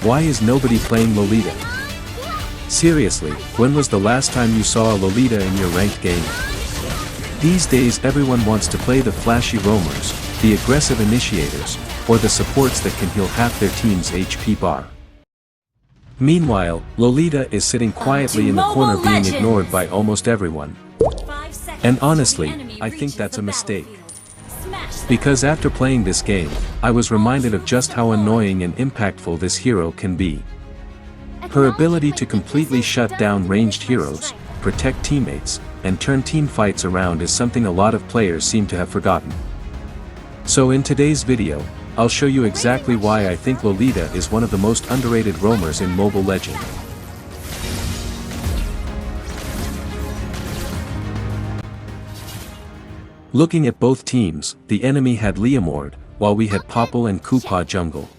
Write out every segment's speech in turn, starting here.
Why is nobody playing Lolita? Seriously, when was the last time you saw a Lolita in your ranked game? These days everyone wants to play the flashy roamers, the aggressive initiators, or the supports that can heal half their team's HP bar. Meanwhile, Lolita is sitting quietly in the corner being ignored by almost everyone. And honestly, I think that's a mistake. Because after playing this game, I was reminded of just how annoying and impactful this hero can be. Her ability to completely shut down ranged heroes, protect teammates, and turn team fights around is something a lot of players seem to have forgotten. So in today's video, I'll show you exactly why I think Lolita is one of the most underrated roamers in Mobile Legends. Looking at both teams, the enemy had Leomord, while we had Popple and Koopa jungle.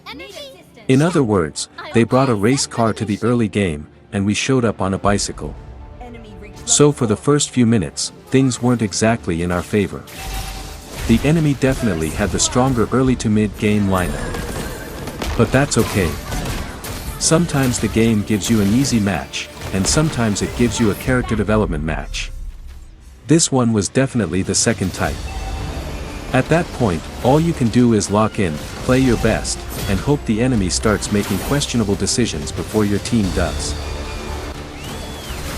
In other words, they brought a race car to the early game, and we showed up on a bicycle. So for the first few minutes, things weren't exactly in our favor. The enemy definitely had the stronger early to mid game lineup. But that's okay. Sometimes the game gives you an easy match, and sometimes it gives you a character development match. This one was definitely the second type. At that point, all you can do is lock in, play your best, and hope the enemy starts making questionable decisions before your team does.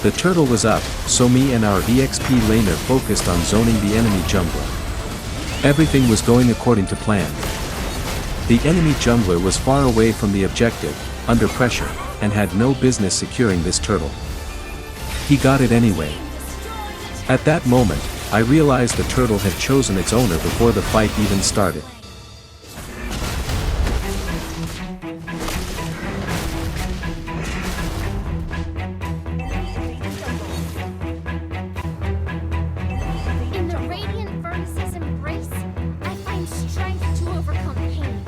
The turtle was up, so me and our EXP laner focused on zoning the enemy jungler. Everything was going according to plan. The enemy jungler was far away from the objective, under pressure, and had no business securing this turtle. He got it anyway. At that moment, I realized the turtle had chosen its owner before the fight even started. In the radiant furnace's embrace, I find strength to overcome pain.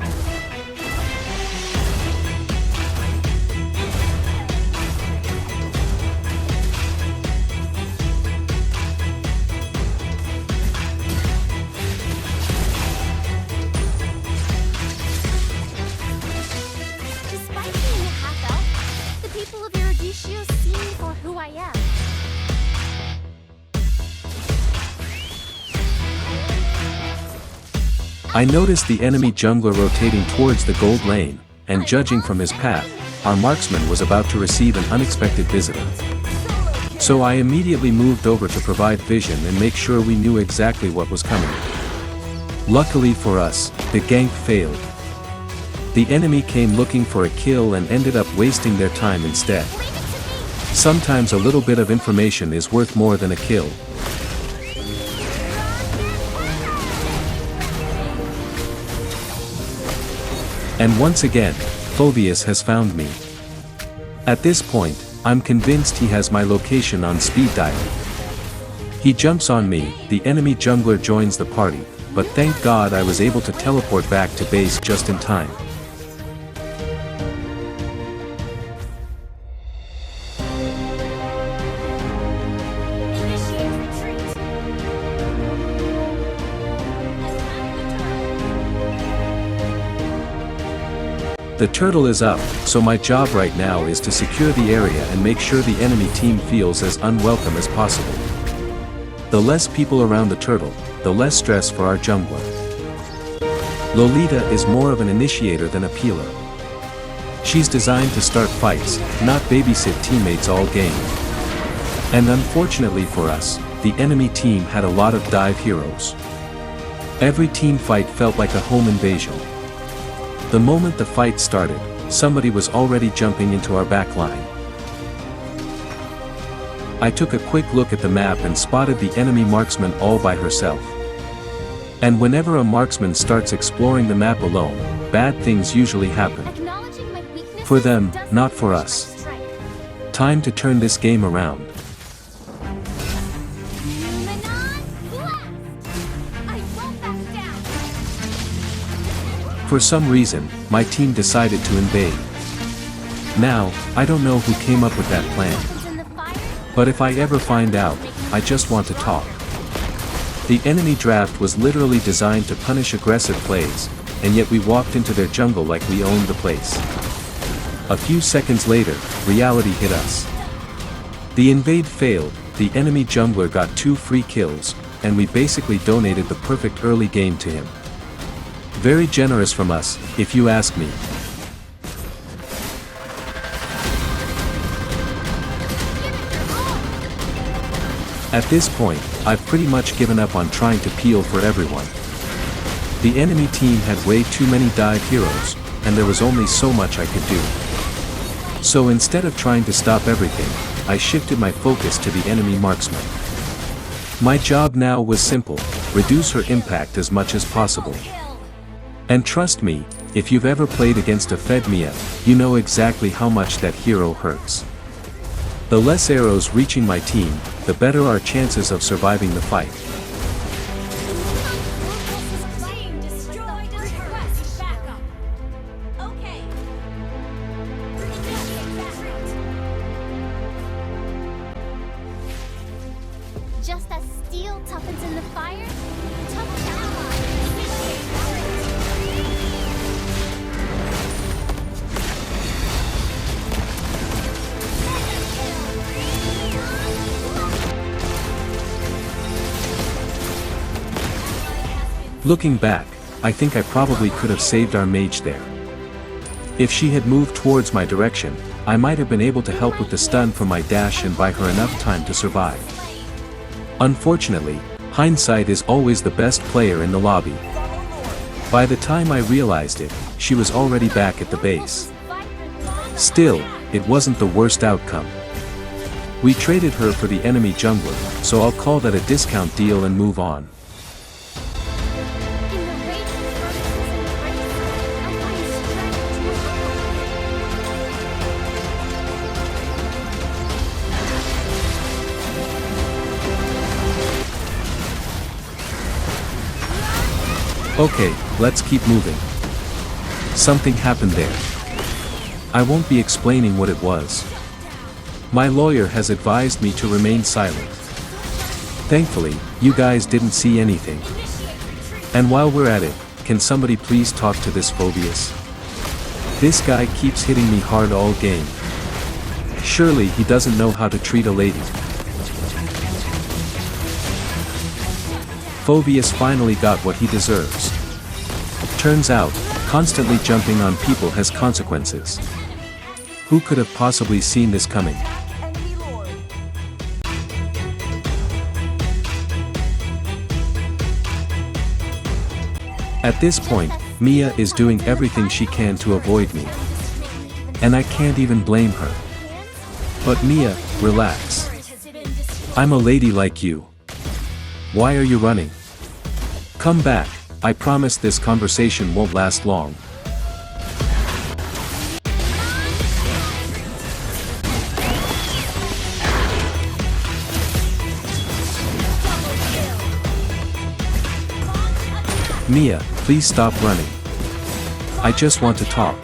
I noticed the enemy jungler rotating towards the gold lane, and judging from his path, our marksman was about to receive an unexpected visitor. So I immediately moved over to provide vision and make sure we knew exactly what was coming. Luckily for us, the gank failed. The enemy came looking for a kill and ended up wasting their time instead. Sometimes a little bit of information is worth more than a kill. And once again, Phobius has found me. At this point, I'm convinced he has my location on speed dial. He jumps on me, the enemy jungler joins the party, but thank God I was able to teleport back to base just in time. The turtle is up, so my job right now is to secure the area and make sure the enemy team feels as unwelcome as possible. The less people around the turtle, the less stress for our jungler. Lolita is more of an initiator than a peeler. She's designed to start fights, not babysit teammates all game. And unfortunately for us, the enemy team had a lot of dive heroes. Every team fight felt like a home invasion. The moment the fight started, somebody was already jumping into our backline. I took a quick look at the map and spotted the enemy marksman all by herself. And whenever a marksman starts exploring the map alone, bad things usually happen. For them, not for us. Time to turn this game around. For some reason, my team decided to invade. Now, I don't know who came up with that plan. But if I ever find out, I just want to talk. The enemy draft was literally designed to punish aggressive plays, and yet we walked into their jungle like we owned the place. A few seconds later, reality hit us. The invade failed, the enemy jungler got 2 free kills, and we basically donated the perfect early game to him. Very generous from us, if you ask me. At this point, I've pretty much given up on trying to peel for everyone. The enemy team had way too many dive heroes, and there was only so much I could do. So instead of trying to stop everything, I shifted my focus to the enemy marksman. My job now was simple: reduce her impact as much as possible. And trust me, if you've ever played against a fed Mia, you know exactly how much that hero hurts. The less arrows reaching my team, the better our chances of surviving the fight. Just as steel toughens in the fire, tough ally. Looking back, I think I probably could have saved our mage there. If she had moved towards my direction, I might have been able to help with the stun from my dash and buy her enough time to survive. Unfortunately, hindsight is always the best player in the lobby. By the time I realized it, she was already back at the base. Still, it wasn't the worst outcome. We traded her for the enemy jungler, so I'll call that a discount deal and move on. Okay, let's keep moving. Something happened there. I won't be explaining what it was. My lawyer has advised me to remain silent. Thankfully, you guys didn't see anything. And while we're at it, can somebody please talk to this Phobius? This guy keeps hitting me hard all game. Surely he doesn't know how to treat a lady. Phobius finally got what he deserves. Turns out, constantly jumping on people has consequences. Who could have possibly seen this coming? At this point, Mia is doing everything she can to avoid me. And I can't even blame her. But Mia, relax. I'm a lady like you. Why are you running? Come back, I promise this conversation won't last long. Mia, please stop running. I just want to talk.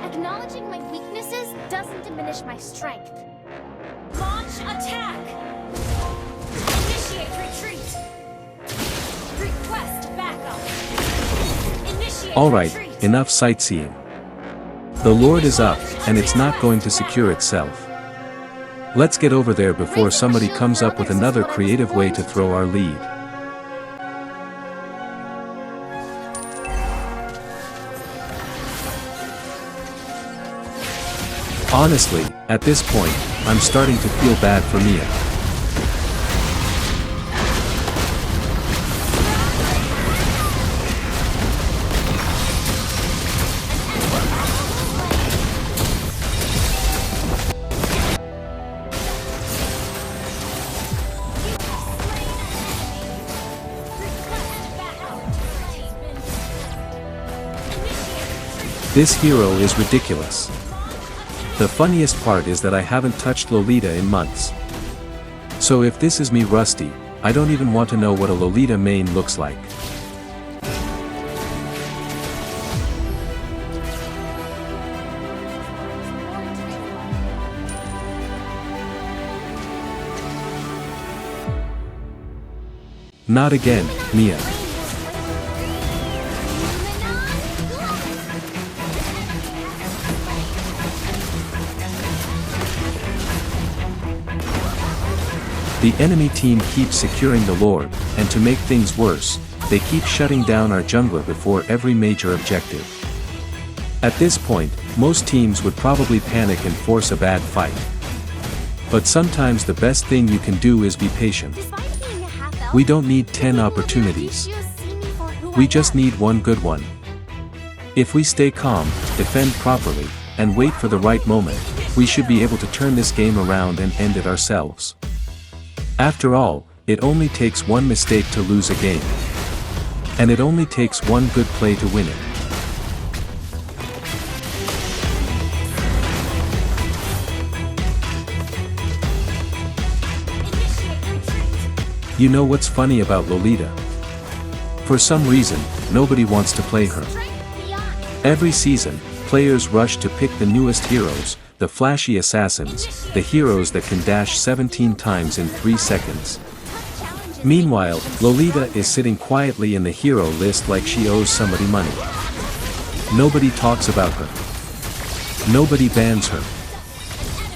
Acknowledging my weaknesses doesn't diminish my strength. Launch attack! Initiate retreat! Request backup! Initiate Alright, retreat! enough sightseeing. The Lord is up, and it's not going to secure itself. Let's get over there before somebody comes up with another creative way to throw our lead. Honestly, at this point, I'm starting to feel bad for Mia. This hero is ridiculous. The funniest part is that I haven't touched Lolita in months. So if this is me rusty, I don't even want to know what a Lolita main looks like. Not again, Mia. The enemy team keeps securing the Lord, and to make things worse, they keep shutting down our jungler before every major objective. At this point, most teams would probably panic and force a bad fight. But sometimes the best thing you can do is be patient. We don't need 10 opportunities. We just need one good one. If we stay calm, defend properly, and wait for the right moment, we should be able to turn this game around and end it ourselves. After all, it only takes one mistake to lose a game. And it only takes one good play to win it. You know what's funny about Lolita? For some reason, nobody wants to play her. Every season, players rush to pick the newest heroes, the flashy assassins, the heroes that can dash 17 times in 3 seconds. Meanwhile, Lolita is sitting quietly in the hero list like she owes somebody money. Nobody talks about her. Nobody bans her.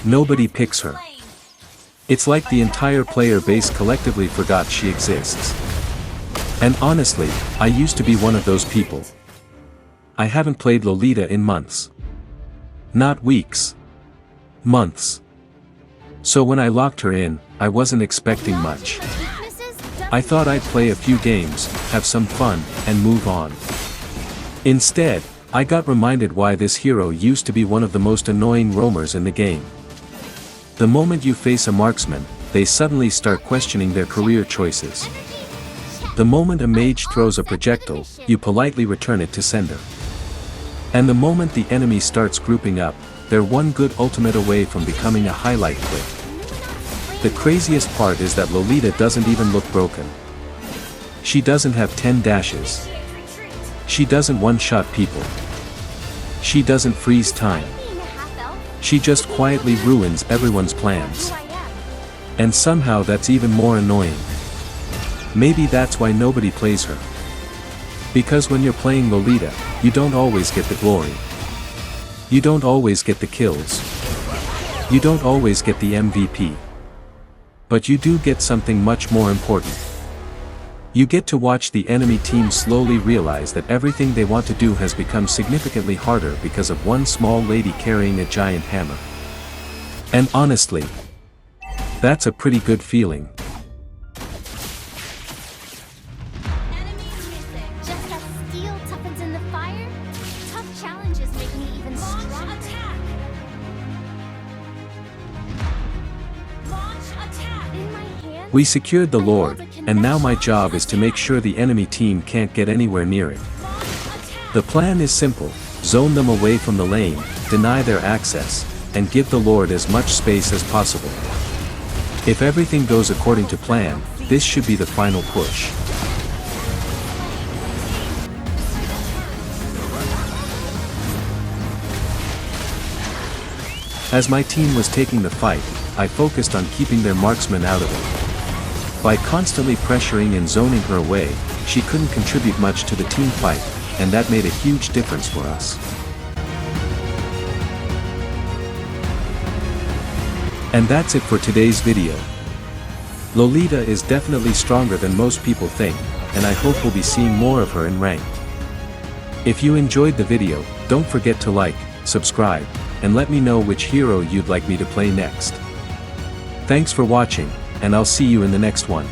Nobody picks her. It's like the entire player base collectively forgot she exists. And honestly, I used to be one of those people. I haven't played Lolita in months. Not weeks. Months. So when I locked her in, I wasn't expecting much. I thought I'd play a few games, have some fun, and move on. Instead, I got reminded why this hero used to be one of the most annoying roamers in the game. The moment you face a marksman, they suddenly start questioning their career choices. The moment a mage throws a projectile, you politely return it to sender. And the moment the enemy starts grouping up, they're one good ultimate away from becoming a highlight clip. The craziest part is that Lolita doesn't even look broken. She doesn't have 10 dashes. She doesn't one-shot people. She doesn't freeze time. She just quietly ruins everyone's plans. And somehow that's even more annoying. Maybe that's why nobody plays her. Because when you're playing Lolita, you don't always get the glory. You don't always get the kills. You don't always get the MVP. But you do get something much more important. You get to watch the enemy team slowly realize that everything they want to do has become significantly harder because of one small lady carrying a giant hammer. And honestly, that's a pretty good feeling. Just as steel toughens in the fire, tough challenges make me even stronger. In my hand, We secured the Lord, and now my job is to make sure the enemy team can't get anywhere near it. The plan is simple: zone them away from the lane, deny their access, and give the Lord as much space as possible. If everything goes according to plan, this should be the final push. As my team was taking the fight, I focused on keeping their marksmen out of it. By constantly pressuring and zoning her away, she couldn't contribute much to the team fight, and that made a huge difference for us. And that's it for today's video. Lolita is definitely stronger than most people think, and I hope we'll be seeing more of her in ranked. If you enjoyed the video, don't forget to like, subscribe, and let me know which hero you'd like me to play next. Thanks for watching, and I'll see you in the next one.